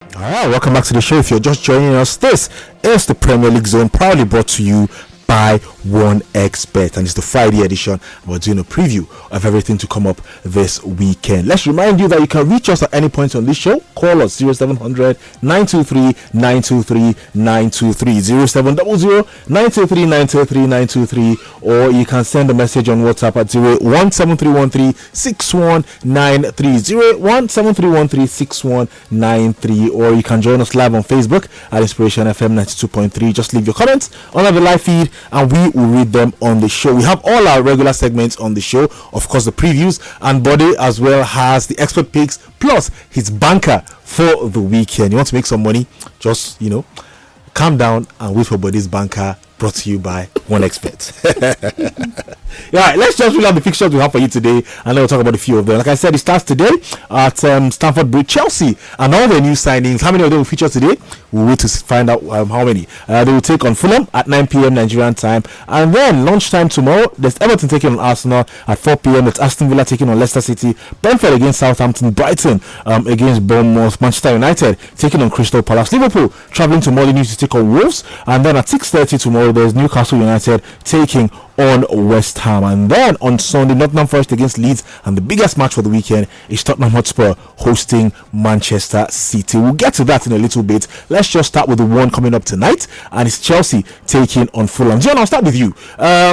All right, welcome back to the show. If you're just joining us, this is the Premier League Zone, proudly brought to you by 1xBet, and it's the Friday edition. We're doing a preview of everything to come up this weekend. Let's remind you that you can reach us at any point on this show. Call us 0700 923 923 923 0700 923 923 923, or you can send a message on WhatsApp at 0817313 6193 0817313 6193, or you can join us live on Facebook at Inspiration FM 92.3. Just leave your comments on the live feed and we will read them on the show. We have all our regular segments on the show, of course the previews, and Bode as well has the expert picks plus his banker for the weekend. You want to make some money, just calm down and wait for Bode's banker, brought to you by 1xBet. Yeah, let's just read out the fixtures we have for you today, and then we'll talk about a few of them. Like I said, it starts today at Stamford Bridge. Chelsea and all their new signings. How many of them will feature today? We'll wait to find out how many. They will take on Fulham at 9 p.m. Nigerian time, and then lunchtime tomorrow, there's Everton taking on Arsenal at 4 p.m. It's Aston Villa taking on Leicester City, Brentford against Southampton, Brighton against Bournemouth, Manchester United taking on Crystal Palace, Liverpool travelling to Molineux to take on Wolves, and then at 6:30 tomorrow, there's Newcastle United taking on West Ham. And then on Sunday, Nottingham Forest against Leeds, and the biggest match for the weekend is Tottenham Hotspur hosting Manchester City. We'll get to that in a little bit. Let's just start with the one coming up tonight, and it's Chelsea taking on Fulham. John, I'll start with you.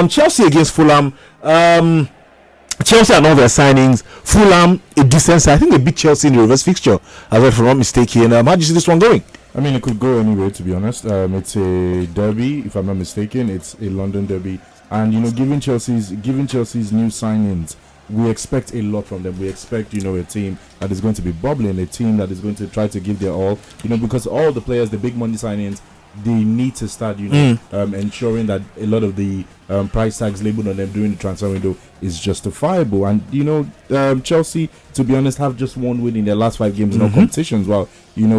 Chelsea against Fulham. Chelsea and all their signings. Fulham, a decent side. I think they beat Chelsea in the reverse fixture, if I'm not mistaken. How do you see this one going? I mean, it could go anywhere, to be honest. It's a derby, if I'm not mistaken. It's a London derby. And, given Chelsea's new signings, we expect a lot from them. We expect, a team that is going to be bubbling, a team that is going to try to give their all, because all the players, the big money signings, they need to start, ensuring that a lot of the price tags labeled on them during the transfer window is justifiable. And, Chelsea, to be honest, have just one win in their last 5 games in all competitions. While,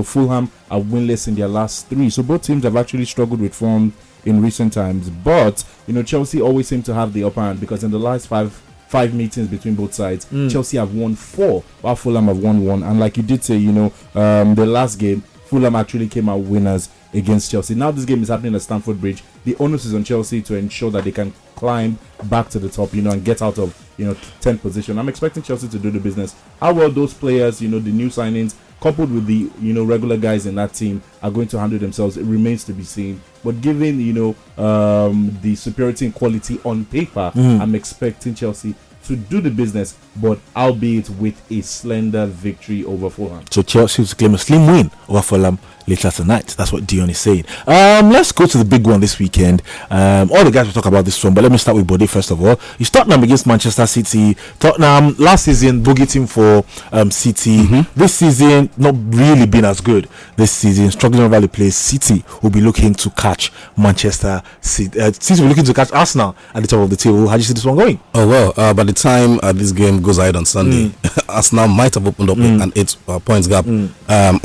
Fulham are winless in their last 3. So both teams have actually struggled with form in recent times. But, Chelsea always seem to have the upper hand, because in the last five meetings between both sides, Chelsea have won 4, while Fulham have won 1. And like you did say, the last game, Fulham actually came out winners against Chelsea. Now this game is happening at Stamford Bridge. The onus is on Chelsea to ensure that they can climb back to the top, and get out of 10th position. I'm expecting Chelsea to do the business. How well those players, the new signings, coupled with the regular guys in that team, are going to handle themselves, it remains to be seen. But given the superiority in quality on paper, I'm expecting Chelsea to do the business, but albeit with a slender victory over Fulham. So Chelsea to claim a slim win over Fulham later tonight. That's what Dion is saying. Let's go to the big one this weekend. All the guys will talk about this one, but let me start with Bode first of all. It's Tottenham against Manchester City. Tottenham last season bogey team for City. This season not really been as good. This season struggling over the place. City will be looking to catch Manchester City. City will be looking to catch Arsenal at the top of the table. How do you see this one going? Oh well, by the time this game goes ahead on Sunday, Arsenal might have opened up an 8 points gap on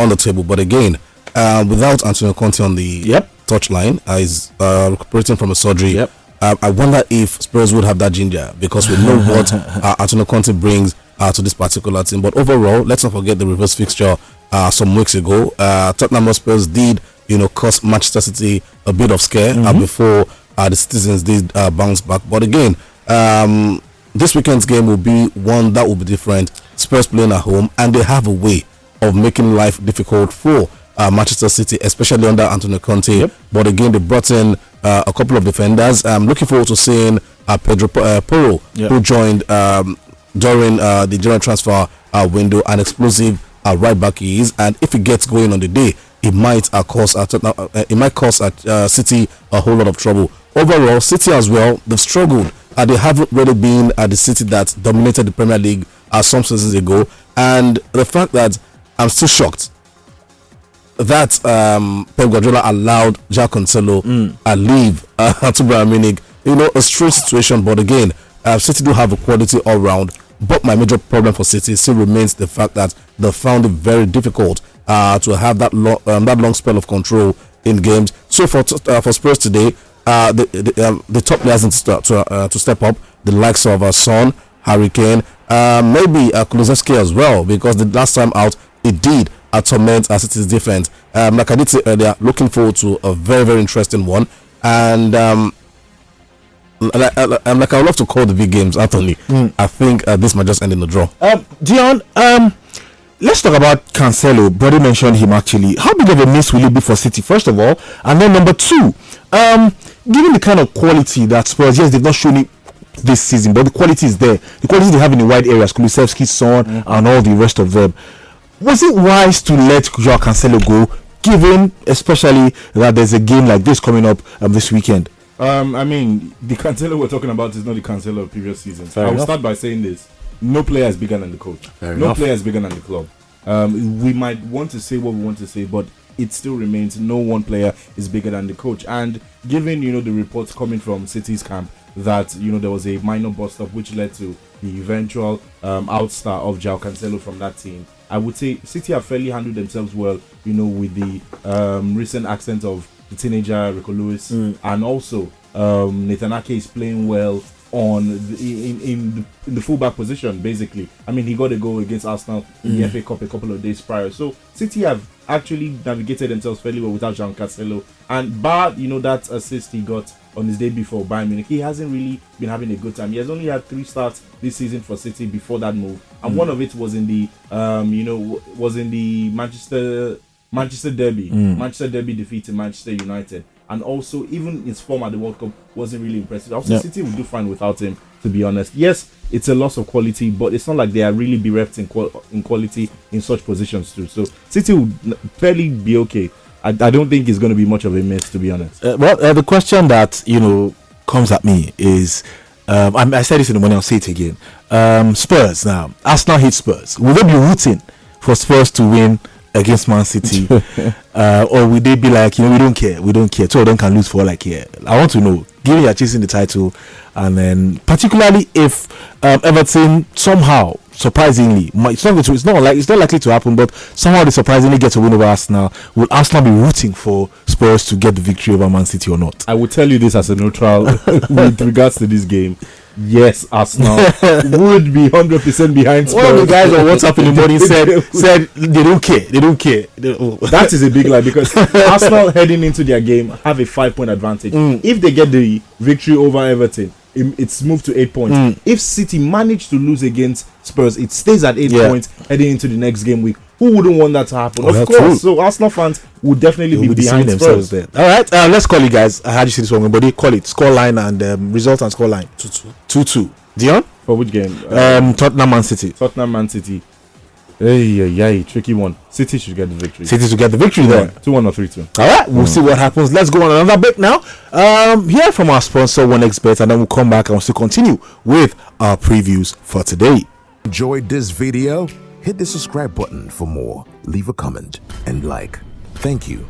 the table. But again, without Antonio Conte on the touchline, he's recuperating from a surgery. I wonder if Spurs would have that ginger, because we know what Antonio Conte brings to this particular team. But overall, let's not forget the reverse fixture some weeks ago. Tottenham Spurs did, cost Manchester City a bit of scare before the citizens did bounce back. But again, this weekend's game will be one that will be different. Spurs playing at home, and they have a way of making life difficult for Manchester City, especially under Antonio Conte. But again, they brought in a couple of defenders. I'm looking forward to seeing Pedro Porro, who joined during the general transfer window, an explosive right back he is, and if he gets going on the day, it might cause City a whole lot of trouble. Overall, City as well, they've struggled. They haven't really been the City that dominated the Premier League some seasons ago, and the fact that I'm still shocked that Pep Guardiola allowed João Cancelo leave to Bayern Munich. A strange situation, but again, City do have a quality all round. But my major problem for City still remains the fact that they found it very difficult to have that long spell of control in games. So for Spurs today, the top players need to step up. The likes of Son, Harry Kane, maybe Kulusevski as well, because the last time out it did torment City's defense. Like I did say earlier, looking forward to a very, very interesting one. And like I would love to call the big games, Anthony. I think this might just end in a draw. Dion, let's talk about Cancelo. Brody mentioned him actually. How big of a miss will it be for City, first of all? And then number two, given the kind of quality that Spurs, yes, they've not shown it this season, but the quality is there. The quality they have in the wide areas, 𝐿𝐭𝐶, Son, and all the rest of them. Was it wise to let Joao Cancelo go, given especially that there's a game like this coming up this weekend? I mean, the Cancelo we're talking about is not the Cancelo of previous seasons. I will start by saying this. No player is bigger than the coach. No player is bigger than the club. We might want to say what we want to say, but it still remains no one player is bigger than the coach. And given, the reports coming from City's camp that, there was a minor bust-up which led to the eventual outstar of Joao Cancelo from that team, I would say City have fairly handled themselves well, with the recent accent of the teenager Rico Lewis, and also Nathan Ake is playing well on in the fullback position. Basically, I mean, he got a goal against Arsenal in the FA Cup a couple of days prior. So City have actually navigated themselves fairly well without Joao Cancelo, and bar that assist he got on his debut for Bayern Munich, he hasn't really been having a good time. He has only had 3 starts this season for City before that move, and one of it was in the Manchester derby. Manchester derby defeating Manchester United, and also even his form at the World Cup wasn't really impressive. Also, City would do fine without him, to be honest. Yes, it's a loss of quality, but it's not like they are really bereft in quality in such positions too. So City would fairly be okay. I don't think it's going to be much of a miss, to be honest. The question that comes at me is, I said this in the morning, I'll say it again. Spurs now. Arsenal hate Spurs. Will they be rooting for Spurs to win against Man City, or will they be like, we don't care, 2 of them can lose for all I care? I want to know, given you're chasing the title, and then particularly if Everton somehow, surprisingly, it's not likely to happen, but somehow they surprisingly get a win over Arsenal, will Arsenal be rooting for Spurs to get the victory over Man City or not? I will tell you this as a neutral with regards to this game. Yes, Arsenal would be 100% behind Spurs. One of the guys on WhatsApp in the morning said they don't care. That is a big lie, because Arsenal heading into their game have a 5-point advantage. If they get the victory over Everton, it's moved to 8 points. If City manage to lose against Spurs, it stays at 8 points heading into the next game week. Who wouldn't want that to happen? Of course. True. So Arsenal fans would definitely be behind themselves there. All right, let's call it, guys. How do you see this one? But call it scoreline and result and scoreline. 2-2. Dion? For which game? Tottenham Man City. Hey, tricky one. City should get the victory. City should get the victory then. 2-1 or 3-2. All right, we'll see what happens. Let's go on another bit now. Hear from our sponsor, 1xBet, and then we'll come back and we'll still continue with our previews for today. Enjoyed this video? Hit the subscribe button for more. Leave a comment and like. Thank you.